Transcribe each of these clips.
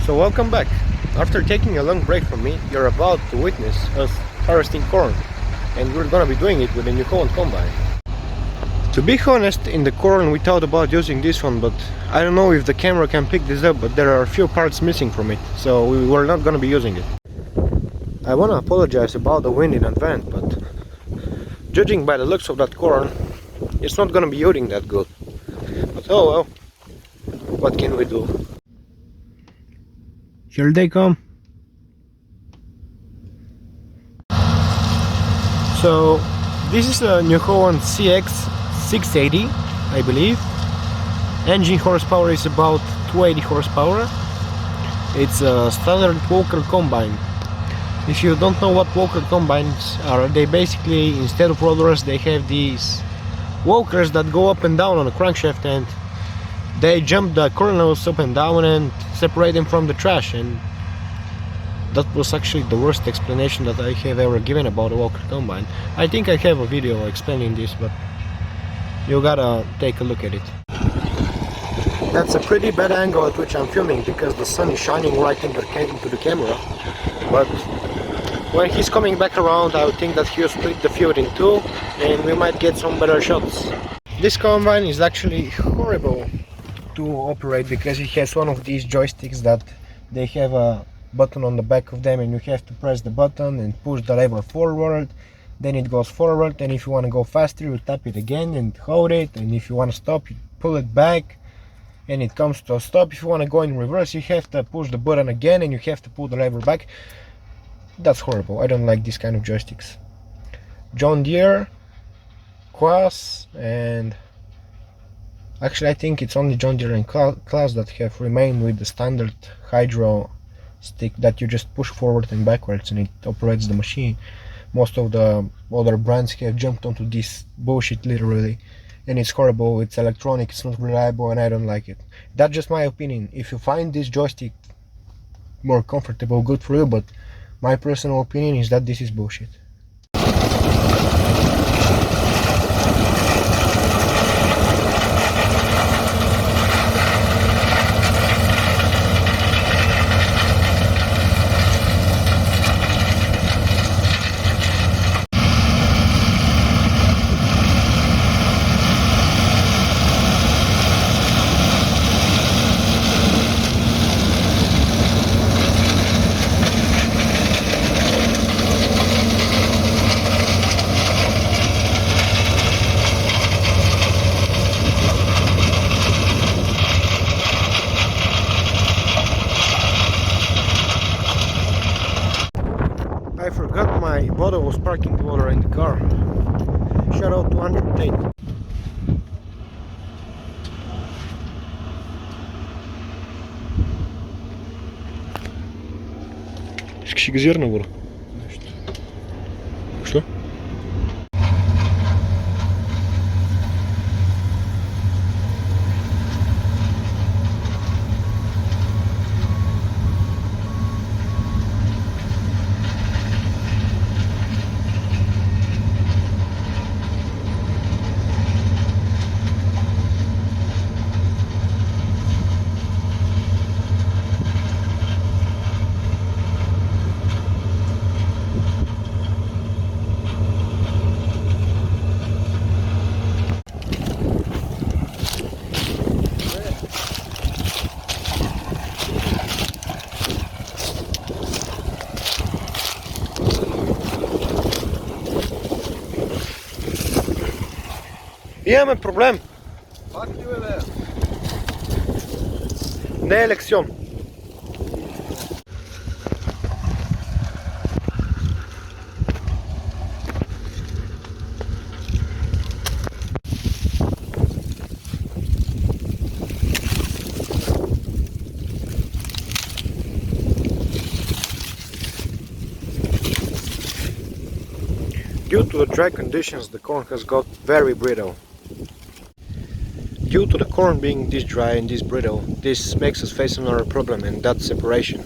So welcome back. After taking a long break from me, you're about to witness us harvesting corn, and we're gonna be doing it with a New Holland combine. To be honest, in the corn we thought about using this one, but I don't know if the camera can pick this up, but there are a few parts missing from it, so we were not gonna be using it. I wanna apologize about the wind in advance, but judging by the looks of that corn, it's not gonna be yielding that good. But oh well, what can we do? Here they come. So this is a New Holland CX6.80, I believe. Engine horsepower is about 280 horsepower. It's a standard Walker combine. If you don't know what Walker combines are, they basically, instead of rollers, they have these walkers that go up and down on the crankshaft, and they jump the kernels up and down and separate them from the trash. And that was actually the worst explanation that I have ever given about a Walker combine. I think I have a video explaining this, but you gotta take a look at it. That's a pretty bad angle at which I'm filming because the sun is shining right into the camera. But when he's coming back around, I would think that he'll split the field in two and we might get some better shots. This combine is actually horrible to operate because it has one of these joysticks that they have a button on the back of them, and you have to press the button and push the lever forward, then it goes forward, and if you want to go faster you tap it again and hold it, and if you want to stop you pull it back and it comes to a stop. If you want to go in reverse you have to push the button again and you have to pull the lever back. That's horrible. I don't like this kind of joysticks. John Deere, Claas, and actually I think it's only John Deere and Claas that have remained with the standard hydro stick that you just push forward and backwards and it operates the machine. Most of the other brands have jumped onto this bullshit literally, and it's horrible. It's electronic, it's not reliable, and I don't like it. That's just my opinion. If you find this joystick more comfortable, good for you, but my personal opinion is that this is bullshit. I forgot my bottle of sparkling water in the car. Shout out to 110. Сколько зерна было? Что? Имаме проблем. Не е лекцион. Due to the dry conditions, the corn has got very brittle. Due to the corn being this dry and this brittle, this makes us face another problem, and that's separation.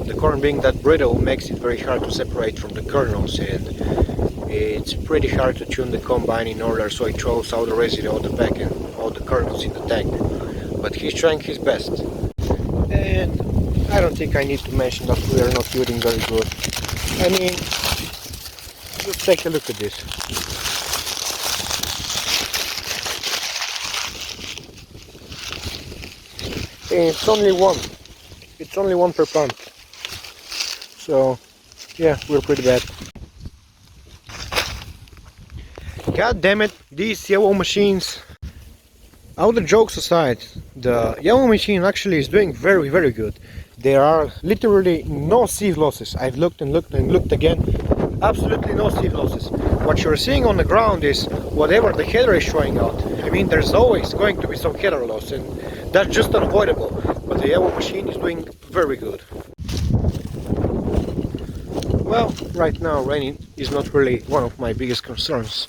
The corn being that brittle makes it very hard to separate from the kernels, and it's pretty hard to tune the combine in order so it throws all the residue out the back and all the kernels in the tank. But he's trying his best. And I don't think I need to mention that we are not doing very good. I mean, just take a look at this. It's only one. It's only one per plant. So, yeah, we're pretty bad. God damn it, these yellow machines. All the jokes aside, the yellow machine actually is doing very, very good. There are literally no sieve losses. I've looked and looked and looked again. Absolutely no sieve losses. What you're seeing on the ground is whatever the header is showing out. I mean, there's always going to be some header loss, and that's just unavoidable. But the yellow machine is doing very good. Well, right now raining is not really one of my biggest concerns.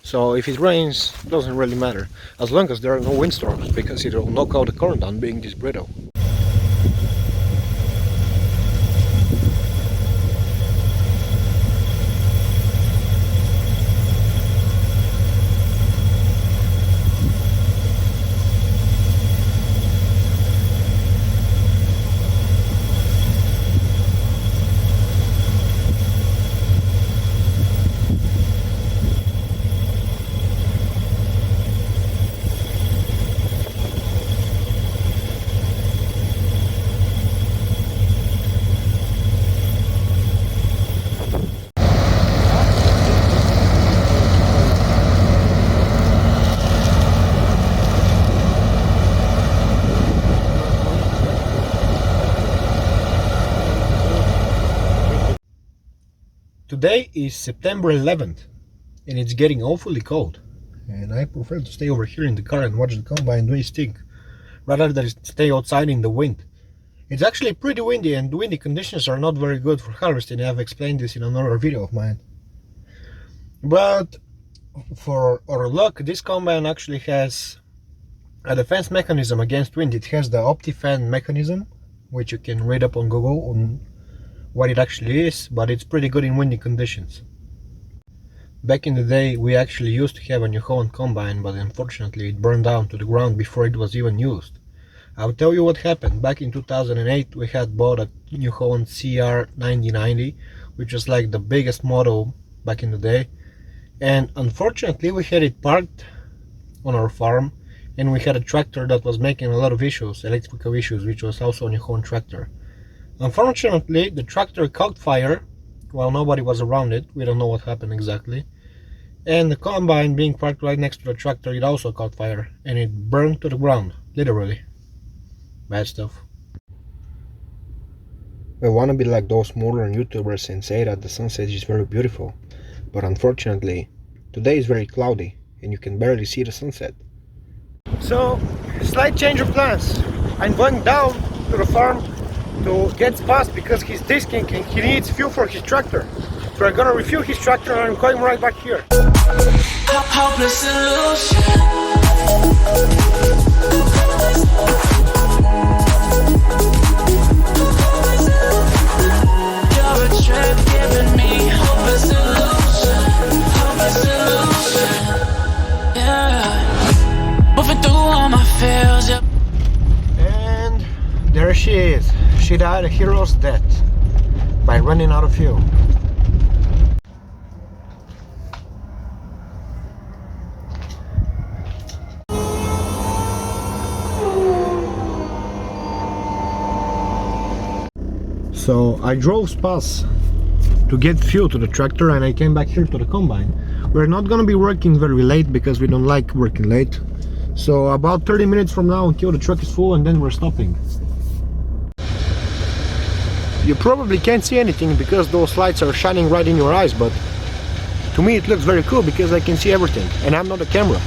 So if it rains, it doesn't really matter, as long as there are no windstorms, because it will knock out the corn down being this brittle. Today is September 11th and it's getting awfully cold, and I prefer to stay over here in the car and watch the combine do its thing rather than stay outside in the wind. It's actually pretty windy, and windy conditions are not very good for harvesting. I've explained this in another video of mine. But for our luck, this combine actually has a defense mechanism against wind. It has the OptiFan mechanism, which you can read up on Google on what it actually is, but it's pretty good in windy conditions. Back in the day, we actually used to have a New Holland combine, but unfortunately it burned down to the ground before it was even used. I'll tell you what happened. Back in 2008, we had bought a New Holland CR9090, which was like the biggest model back in the day, and unfortunately we had it parked on our farm, and we had a tractor that was making a lot of issues, electrical issues, which was also a New Holland tractor. Unfortunately, the tractor caught fire while nobody was around it. We don't know what happened exactly. And the combine being parked right next to the tractor, it also caught fire, and it burned to the ground, literally. Bad stuff. We want to be like those modern YouTubers and say that the sunset is very beautiful, but unfortunately, today is very cloudy and you can barely see the sunset. So, slight change of plans. I'm going down to the farm to get past because he's disking and he needs fuel for his tractor. So I'm gonna refuel his tractor and I'm going right back here. Hopeless illusion. You're a trip giving me hopeless illusion. Hopeless illusion. Yeah. Moving through all my fears. And there she is. She died a hero's death by running out of fuel. So I drove past to get fuel to the tractor, and I came back here to the combine. We're not gonna be working very late because we don't like working late. So about 30 minutes from now until the truck is full, and then we're stopping. You probably can't see anything because those lights are shining right in your eyes, but to me it looks very cool because I can see everything, and I'm not a camera.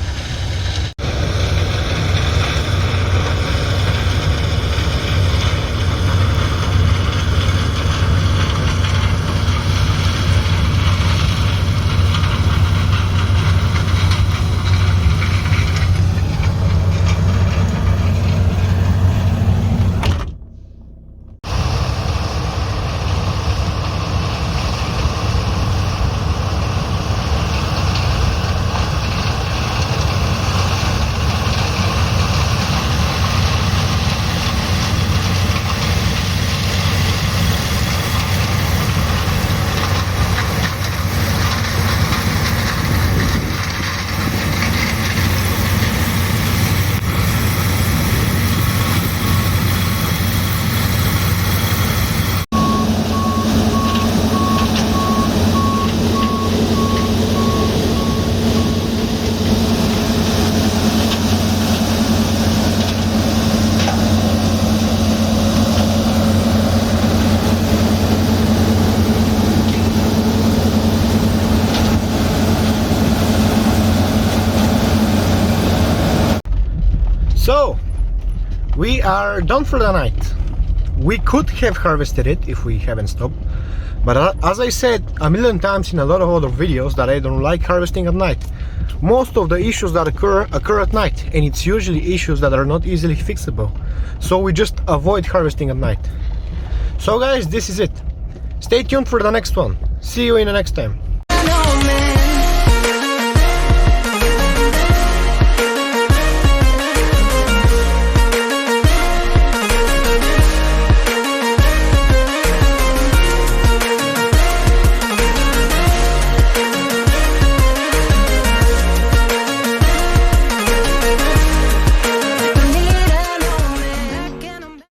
are done for the night. We could have harvested it if we haven't stopped, but as I said a million times in a lot of other videos, that I don't like harvesting at night. Most of the issues that occur at night, and it's usually issues that are not easily fixable, so we just avoid harvesting at night. So guys, this is it. Stay tuned for the next one. See you in the next time.